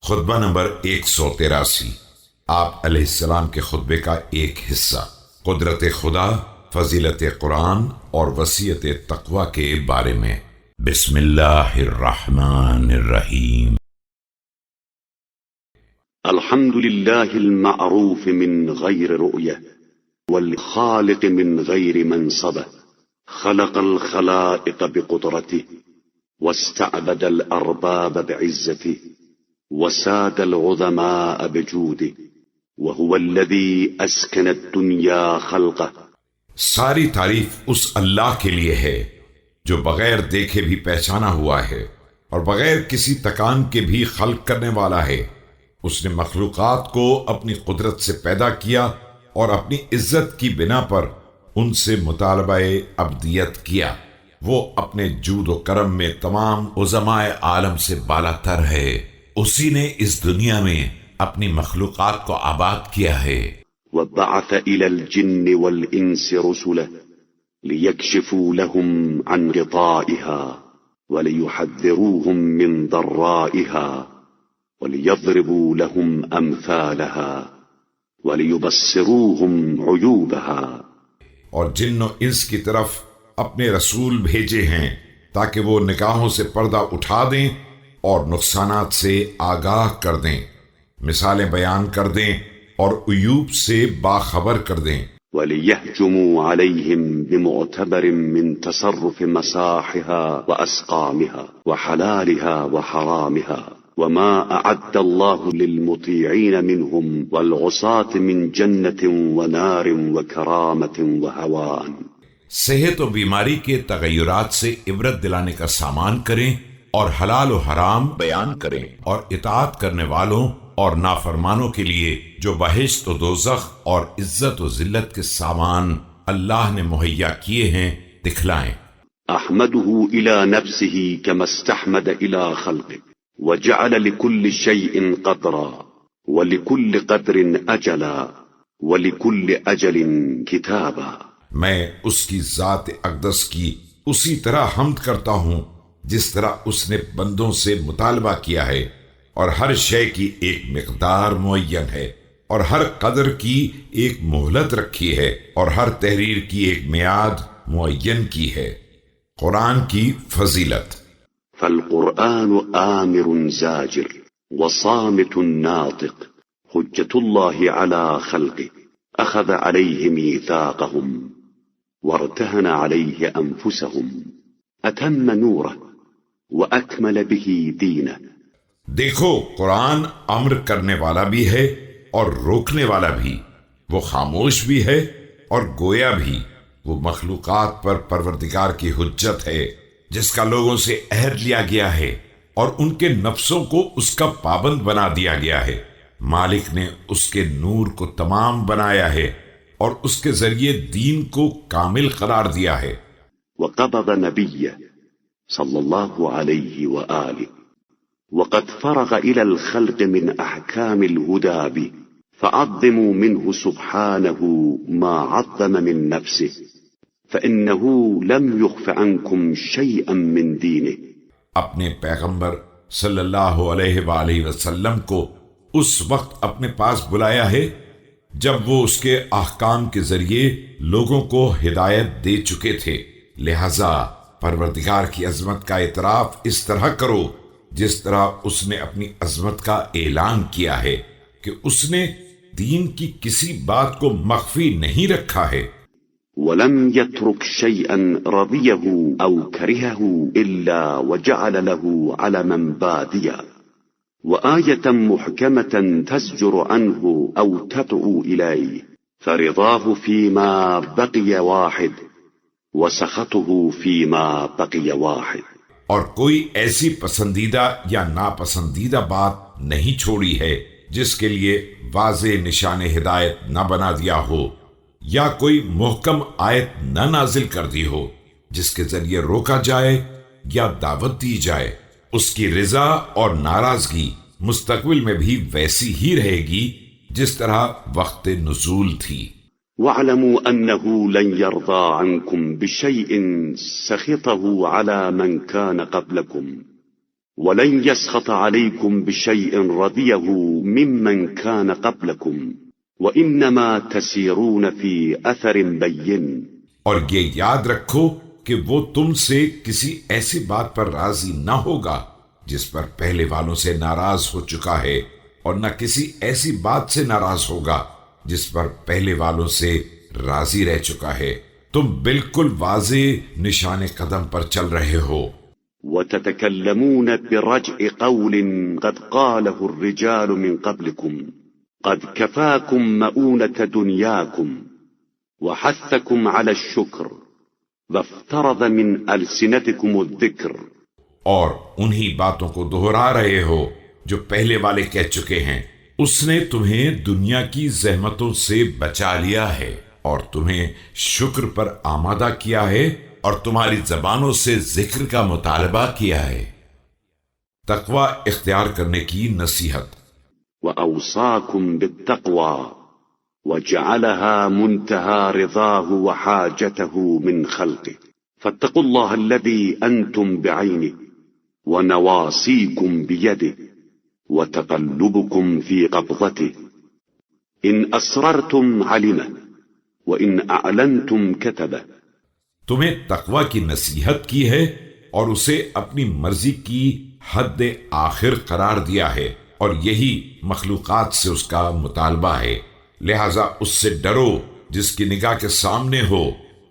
خطبہ نمبر 183، آپ علیہ السلام کے خطبے کا ایک حصہ، قدرت خدا، فضیلت قرآن اور وصیت تقوی کے بارے میں۔ بسم اللہ الرحمن الرحیم۔ الحمد لله المعروف من غير رؤية والخالق من غير منصبة، خلق الخلائق بقدرته واستعبد الأرباب بعزته وساد العظماء بجوده، وهو الذي أسكن الدنيا خلقه۔ ساری تعریف اس اللہ کے لیے ہے جو بغیر دیکھے بھی پہچانا ہوا ہے اور بغیر کسی تکان کے بھی خلق کرنے والا ہے۔ اس نے مخلوقات کو اپنی قدرت سے پیدا کیا اور اپنی عزت کی بنا پر ان سے مطالبہ عبدیت کیا۔ وہ اپنے جود و کرم میں تمام عظماء عالم سے بالا تر ہے۔ اسی نے اس دنیا میں اپنی مخلوقات کو آباد کیا ہے۔ وبعث إلى الجن والإنس رسلا ليكشفوا لهم عن غطائها وليحذروهم من ضرائها وليضربوا لهم أمثالها وليبصروهم عيوبها۔ اور جن و انس کی طرف اپنے رسول بھیجے ہیں تاکہ وہ نگاہوں سے پردہ اٹھا دیں اور نقصانات سے آگاہ کر دیں، مثالیں بیان کر دیں اور عیوب سے باخبر کر دیں۔ وَلِيَحْجُمُوا عَلَيْهِمْ بِمُعْتَبَرٍ مِّن تَصَرُّفِ مَصَاحِهَا وَأَسْقَامِهَا وَحَلَالِهَا وَحَرَامِهَا وَمَا أَعَدَّ اللَّهُ لِلْمُطِيعِينَ مِنْهُمْ وَالْعُصَاةِ مِنْ جَنَّةٍ وَنَارٍ وَكَرَامَةٍ وَهَوَانٍ۔ صحت و بیماری کے تغیرات سے عبرت دلانے کا سامان کریں اور حلال و حرام بیان کریں، اور اطاعت کرنے والوں اور نافرمانوں کے لیے جو بہشت و دوزخ اور عزت و ذلت کے سامان اللہ نے مہیا کیے ہیں دکھلائیں۔ احمده الى نفسه كما استحمد الى خلقه وجعل لكل شيء قدرا ولكل قدر اجلا ولكل اجل كتابا۔ میں اس کی ذات اقدس کی اسی طرح حمد کرتا ہوں جس طرح اس نے بندوں سے مطالبہ کیا ہے، اور ہر شے کی ایک مقدار معین ہے، اور ہر قدر کی ایک مہلت رکھی ہے، اور ہر تحریر کی ایک میعاد معین کی ہے۔ قرآن کی فضیلت۔ فالقرآن آمر زاجر وصامت ناطق، حجة الله على خلقه أخذ عليه ميثاقهم وارتهن عليه أنفسهم أتم نوره وأكمل به دينه۔ دیکھو، قرآن امر کرنے والا بھی ہے اور روکنے والا بھی، وہ خاموش بھی ہے اور گویا بھی۔ وہ مخلوقات پر پروردگار کی حجت ہے جس کا لوگوں سے عہد لیا گیا ہے، اور ان کے نفسوں کو اس کا پابند بنا دیا گیا ہے۔ مالک نے اس کے نور کو تمام بنایا ہے اور اس کے ذریعے دین کو کامل قرار دیا ہے۔ وقبض نبيه صلى الله عليه وآله وقد فرغ إلى الخلق من أحكام الهدى به، فعظموا منه سبحانه ما عظم من نفسه، فإنه لم يخف عنكم شيئا من دينه۔ اپنے پیغمبر صلی اللہ علیہ وآلہ وسلم کو اس وقت اپنے پاس بلایا ہے جب وہ اس کے احکام کے ذریعے لوگوں کو ہدایت دے چکے تھے، لہذا پروردگار کی عظمت کا اعتراف اس طرح کرو جس طرح اس نے اپنی عظمت کا اعلان کیا ہے کہ اس نے دین کی کسی بات کو مخفی نہیں رکھا ہے۔ وَلَمْ يَتْرُكْ شَيْئًا رَضِيَهُ أَوْ كَرِهَهُ إِلَّا وَجَعَلَ لَهُ عَلَمًا بَادِيًا وَآيَةً مُحْكَمَةً تَزْجُرُ عَنْهُ أَوْ تَدْعُو إِلَيْهِ، فَرِضَاهُ فِيمَا بَقِيَ وَاحِدٌ وَسَخَطُهُ فِيمَا بَقِيَ وَاحِدٌ۔ اور کوئی ایسی پسندیدہ یا ناپسندیدہ بات نہیں چھوڑی ہے جس کے لیے واضح نشان ہدایت نہ بنا دیا ہو، یا کوئی محکم آیت نہ نازل کر دی ہو جس کے ذریعے روکا جائے یا دعوت دی جائے۔ اس کی رضا اور ناراضگی مستقبل میں بھی ویسی ہی رہے گی جس طرح وقت نزول تھی۔ وَاعْلَمُوا أَنَّهُ لَنْ يَرْضَى عَنْكُمْ بِشَيْءٍ سَخِطَهُ عَلَى مَنْ كَانَ قَبْلَكُمْ ولن يسخط عليكم بشيء رضيه ممن كان قبلكم وإنما تسيرون في أثر بين. اور یہ یاد رکھو کہ وہ تم سے کسی ایسی بات پر راضی نہ ہوگا جس پر پہلے والوں سے ناراض ہو چکا ہے، اور نہ کسی ایسی بات سے ناراض ہوگا جس پر پہلے والوں سے راضی رہ چکا ہے. تم بالکل واضح نشان قدم پر چل رہے ہو. وتتكلمون برجع قول قد قاله الرجال من قبلكم قد كفاكم مؤونة دنياكم وحثكم على الشكر وافترض من ألسنتكم الذكر. اور انہی باتوں کو دہرا رہے ہو جو پہلے والے کہہ چکے ہیں. اس نے تمہیں دنیا کی زحمتوں سے بچا لیا ہے اور تمہیں شکر پر آمادہ کیا ہے اور تمہاری زبانوں سے ذکر کا مطالبہ کیا ہے. تقوی اختیار کرنے کی نصیحت. وأوصاكم بالتقوى وجعلها منتهى رضاه وحاجته من خلقه فاتقوا الله الذي أنتم بعينه ونواصيكم بيده وتقلبكم في قبضته إن أسررتم علمه وإن أعلنتم كتبه. تمہیں تقوی کی نصیحت کی ہے اور اسے اپنی مرضی کی حد آخر قرار دیا ہے، اور یہی مخلوقات سے اس کا مطالبہ ہے. لہذا اس سے ڈرو جس کی نگاہ کے سامنے ہو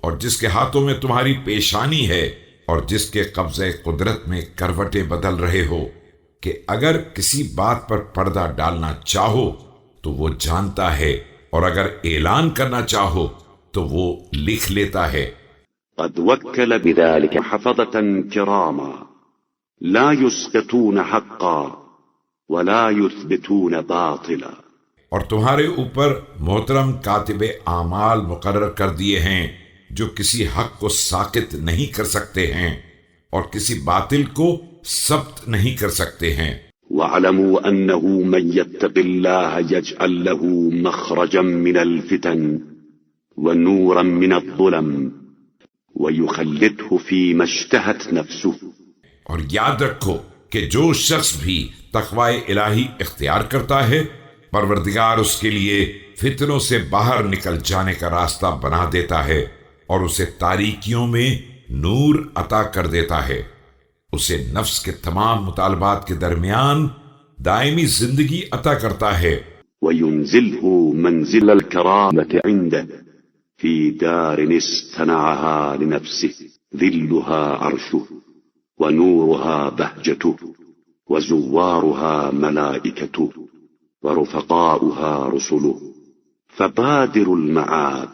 اور جس کے ہاتھوں میں تمہاری پیشانی ہے اور جس کے قبضے قدرت میں کروٹیں بدل رہے ہو، کہ اگر کسی بات پر پردہ ڈالنا چاہو تو وہ جانتا ہے، اور اگر اعلان کرنا چاہو تو وہ لکھ لیتا ہے. قد وكل بذلك حفظة كراما لا يسقطون حقا ولا يثبتون باطلا. اور تمہارے اوپر محترم کاتب اعمال مقرر کر دیے ہیں جو کسی حق کو ساقط نہیں کر سکتے ہیں اور کسی باطل کو ثبت نہیں کر سکتے ہیں. وَاعْلَمُوا أَنَّهُ مَن يَتَّقِ اللَّهَ يَجْعَل لَّهُ مَخْرَجًا مِّنَ الْفِتَنِ وَنُورًا مِّنَ الظُّلَمِ وَيُخَلِّدْهُ فِي مَا اشْتَهَتْ نَفْسُهُ. اور یاد رکھو کہ جو شخص بھی تقوی الہی اختیار کرتا ہے، پروردگار اس کے لیے فتنوں سے باہر نکل جانے کا راستہ بنا دیتا ہے اور اسے تاریکیوں میں نور عطا کر دیتا ہے. اسے نفس کے تمام مطالبات کے درمیان دائمی زندگی عطا کرتا ہے. وَيُنزِلْهُ مَنزِلَ الْكَرَامَةِ عِنْدَهُ فِي دَارٍ اسْتَنَعَهَا لِنَفْسِهِ ذِلُّهَا عَرْشُهُ وَنُورُهَا بَهْجَتُهُ وَزُوَّارُهَا مَلَائِكَتُهُ ورفقاؤها رسله فبادر المعاد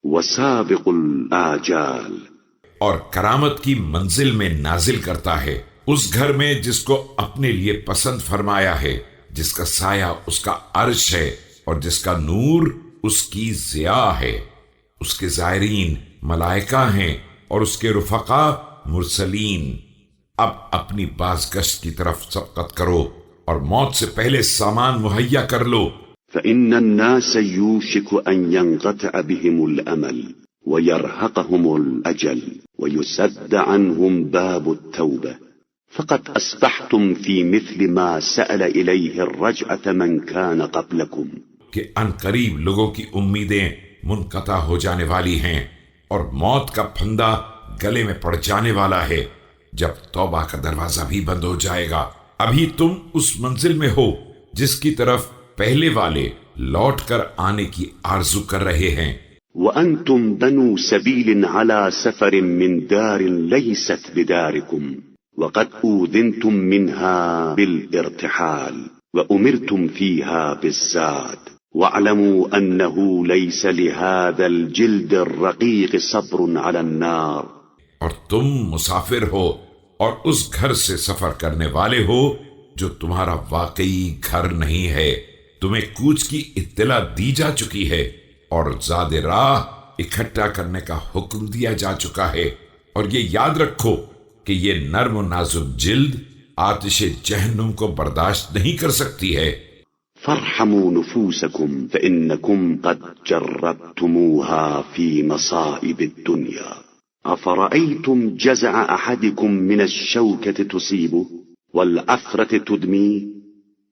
وسابق الآجال. اور کرامت کی منزل میں نازل کرتا ہے اس گھر میں جس کو اپنے لیے پسند فرمایا ہے، جس کا سایہ اس کا عرش ہے اور جس کا نور اس کی ضیاء ہے. اس کے زائرین ملائکہ ہیں اور اس کے رفقا مرسلین. اب اپنی بازگشت کی طرف سبقت کرو اور موت سے پہلے سامان مہیا کر لو. فإن الناس يوشك أن ينقطع بهم الأمل ويرهقهم الأجل ويسد عنهم باب التوبة فقد أصبحتم في مثل ما سأل إليه الرجعة من كان قبلكم. کہ ان قریب لوگوں کی امیدیں منقطع ہو جانے والی ہیں اور موت کا پھندا گلے میں پڑ جانے والا ہے جب توبہ کا دروازہ بھی بند ہو جائے گا. ابھی تم اس منزل میں ہو جس کی طرف پہلے والے لوٹ کر آنے کی آرزو کر رہے ہیں. وَأَنْتُمْ بَنُو سَبِيلٍ عَلَى سَفَرٍ مِّن دَارٍ لَيْسَتْ بِدَارِكُمْ وَقَدْ أُوذِنْتُمْ مِنْهَا بِالْإِرْتِحَالِ وَأُمِرْتُمْ فِيهَا بِالزَّادِ وَاعْلَمُوا أَنَّهُ لَيْسَ لِهَذَا الْجِلْدِ الرَّقِيقِ صَبْرٌ عَلَى النَّارِ. اور تم مسافر ہو اور اس گھر سے سفر کرنے والے ہو جو تمہارا واقعی گھر نہیں ہے. تمہیں کوچ کی اطلاع دی جا چکی ہے اور زاد راہ اکٹھا کرنے کا حکم دیا جا چکا ہے. اور یہ یاد رکھو کہ یہ نرم و نازک جلد آتش جہنم کو برداشت نہیں کر سکتی ہے. فارحموا نفوسكم فإنكم قد جربتموها في مصائب الدنيا. أفرأيتم جزع أحدكم من الشوكة تصيبه والعثرة تدمي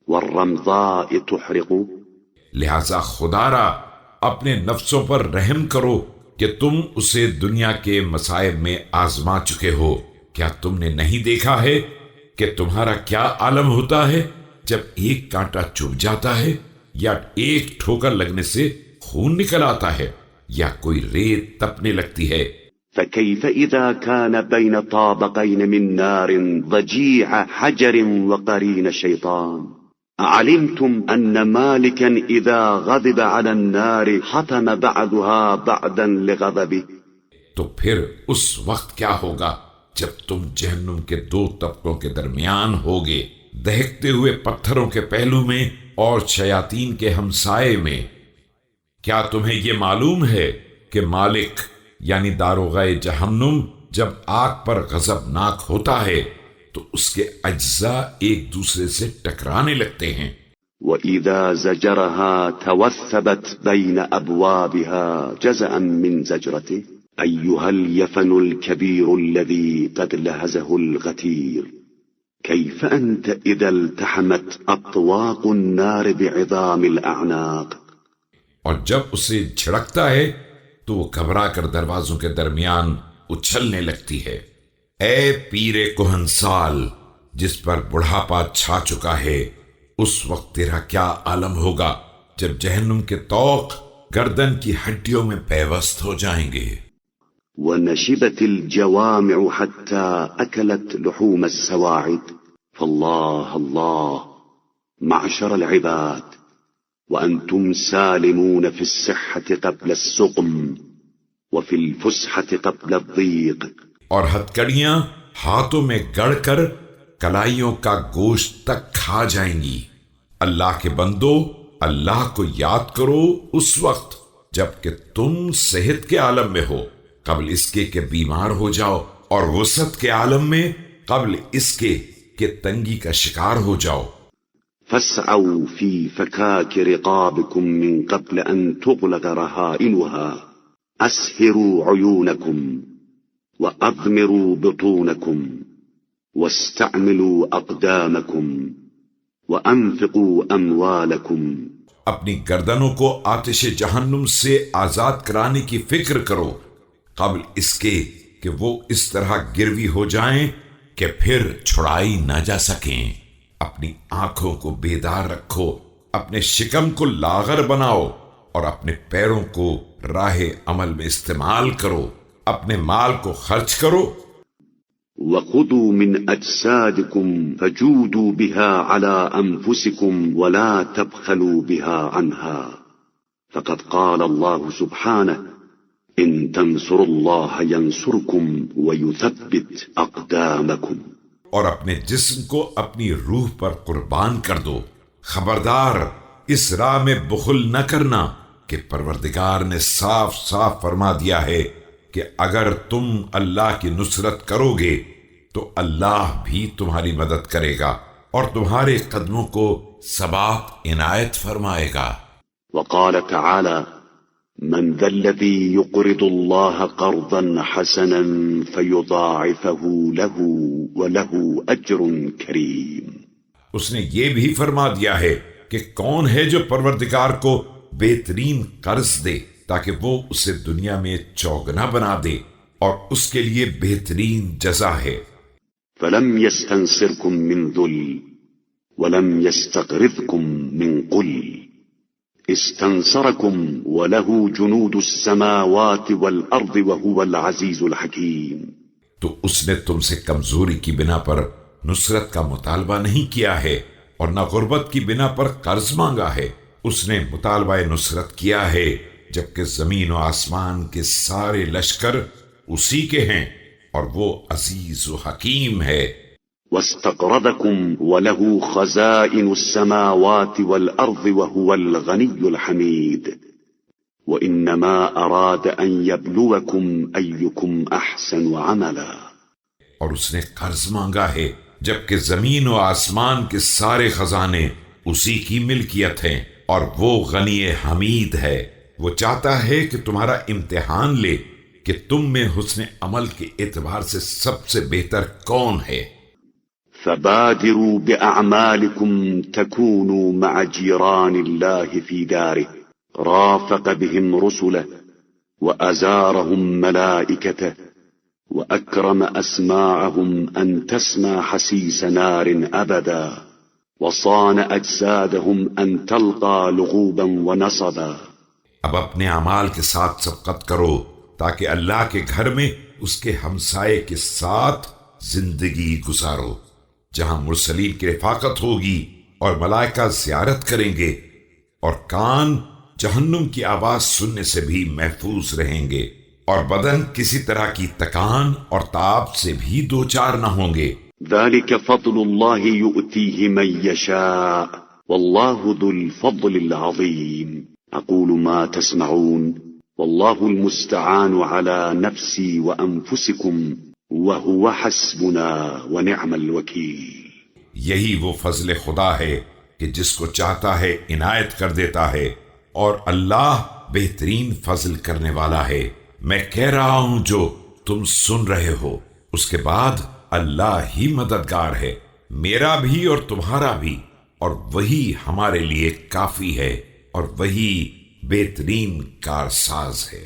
والرمضاء تحرق. لہذا خدا را اپنے نفسوں پر رحم کرو کہ تم اسے دنیا کے مصائب میں آزما چکے ہو. کیا تم نے نہیں دیکھا ہے کہ تمہارا کیا عالم ہوتا ہے جب ایک کانٹا چبھ جاتا ہے، یا ایک ٹھوکر لگنے سے خون نکل آتا ہے، یا کوئی ریت تپنے لگتی ہے. فكيف إذا كان بين طابقين من نار ضجيع حجر وقرين شيطان. أعلمتم أن مالكا إذا غضب على النار حطم بعضها بعضا لغضبه. تو پھر اس وقت کیا ہوگا جب تم جہنم کے دو طبقوں کے درمیان ہوگے، دہکتے ہوئے پتھروں کے پہلو میں اور شیاطین کے ہمسائے میں. کیا تمہیں یہ معلوم ہے کہ مالک یعنی داروغہ جہنم جب آگ پر غضبناک ہوتا ہے تو اس کے اجزاء ایک دوسرے سے ٹکرانے لگتے ہیں. وَإِذَا زَجَرَهَا تَوَثَّبَتْ بَيْنَ أَبْوَابِهَا جَزَءً مِّن زَجْرَتِهِ أَيُّهَا الْيَفَنُ الْكَبِيرُ الَّذِي قَدْ لَهَزَهُ الْغَتِيرُ كَيْفَ أَنْتَ إِذَا الْتَحَمَتْ أَطْوَاقُ النَّارِ بِعِظَامِ الْأَعْنَاقِ. اور جب اسے جھڑکتا ہے تو وہ گھبرا کر دروازوں کے درمیان اچھلنے لگتی ہے. اے پیر کہنسال جس پر بڑھاپا چھا چکا ہے، اس وقت تیرا کیا عالم ہوگا جب جہنم کے طوق گردن کی ہڈیوں میں پیوست ہو جائیں گے. ونشبت الجوامع حتى أكلت لحوم السواعد. فالله الله معشر العباد وأنتم سالمون في الصحة قبل السقم وفي الفسحة قبل الضيق. اور ہتکڑیاں ہاتھوں میں گڑ کر کلائیوں کا گوشت تک کھا جائیں گی. اللہ کے بندو، اللہ کو یاد کرو اس وقت جب کہ تم صحت کے عالم میں ہو قبل اس کے کہ بیمار ہو جاؤ، اور وسعت کے عالم میں قبل اس کے کہ تنگی کا شکار ہو جاؤ. فاسعوا في فكاك رقابكم من قبل أن تغلق رهائنها. أسهروا عيونكم وأضمروا بطونكم واستعملوا أقدامكم وأنفقوا أموالكم. اپنی گردنوں کو آتش جہنم سے آزاد کرانے کی فکر کرو قبل اس کے کہ وہ اس طرح گروی ہو جائیں کہ پھر چھڑائی نہ جا سکیں. اپنی آنکھوں کو بیدار رکھو، اپنے شکم کو لاغر بناؤ، اور اپنے پیروں کو راہ عمل میں استعمال کرو. اپنے مال کو خرچ کرو. وخذوا من أجسادكم فجودوا بها على أنفسكم ولا تبخلوا بها عنها. فقد قال الله سبحانه إن تنصروا الله ينصركم ويثبت أقدامكم. اور اپنے جسم کو اپنی روح پر قربان کر دو. خبردار اس راہ میں بخل نہ کرنا کہ پروردگار نے صاف صاف فرما دیا ہے کہ اگر تم اللہ کی نصرت کرو گے تو اللہ بھی تمہاری مدد کرے گا اور تمہارے قدموں کو ثبات عنایت فرمائے گا. وقال تعالى من ذا الذي يقرض الله قرضا حسنا فيضاعفه له وله أجر كريم. اس نے یہ بھی فرما دیا ہے کہ کون ہے جو پروردگار کو بہترین قرض دے تاکہ وہ اسے دنیا میں چوگنا بنا دے، اور اس کے لیے بہترین جزا ہے. فلم يستنصركم من ذل ولم يستغرثكم من قل استنصركم وله جنود السماوات والأرض وهو العزيز الحكيم. تو اس نے تم سے کمزوری کی بنا پر نصرت کا مطالبہ نہیں کیا ہے اور نہ غربت کی بنا پر قرض مانگا ہے. اس نے مطالبہ نصرت کیا ہے جبکہ زمین و آسمان کے سارے لشکر اسی کے ہیں، اور وہ عزیز و حکیم ہے. واستقرضكم وله خزائن السماوات والأرض وهو الغني الحميد. وإنما أراد أن يبلوكم أيكم أحسن عملا. اور اس نے قرض مانگا ہے جبکہ زمین و آسمان کے سارے خزانے اسی کی ملکیت ہیں، اور وہ غنی حمید ہے. وہ چاہتا ہے کہ تمہارا امتحان لے کہ تم میں حسن عمل کے اعتبار سے سب سے بہتر کون ہے. فبادروا بأعمالكم تكونوا مع جيران الله في داره رافق بهم رسله وأزارهم ملائكته وأكرم أسماعهم أن تسمع حسيس نار أبدا وصان أجسادهم أن تلقى لغوبا ونصبا. اب اپنے اعمال کے ساتھ سبقت کرو تاکہ اللہ کے گھر میں اس کے ہمسائے کے ساتھ زندگی گزارو جہاں مرسلین کی رفاقت ہوگی اور ملائکہ زیارت کریں گے، اور کان جہنم کی آواز سننے سے بھی محفوظ رہیں گے، اور بدن کسی طرح کی تکان اور تاب سے بھی دوچار نہ ہوں گے. ذلك فضل الله يؤتيه من يشاء والله ذو الفضل العظيم. أقول ما تسمعون والله المستعان على نفسي وأنفسكم وهو حسبنا ونعم الوكيل. یہی وہ فضل خدا ہے کہ جس کو چاہتا ہے عنایت کر دیتا ہے، اور اللہ بہترین فضل کرنے والا ہے. میں کہہ رہا ہوں جو تم سن رہے ہو، اس کے بعد اللہ ہی مددگار ہے، میرا بھی اور تمہارا بھی، اور وہی ہمارے لیے کافی ہے اور وہی بہترین کارساز ہے.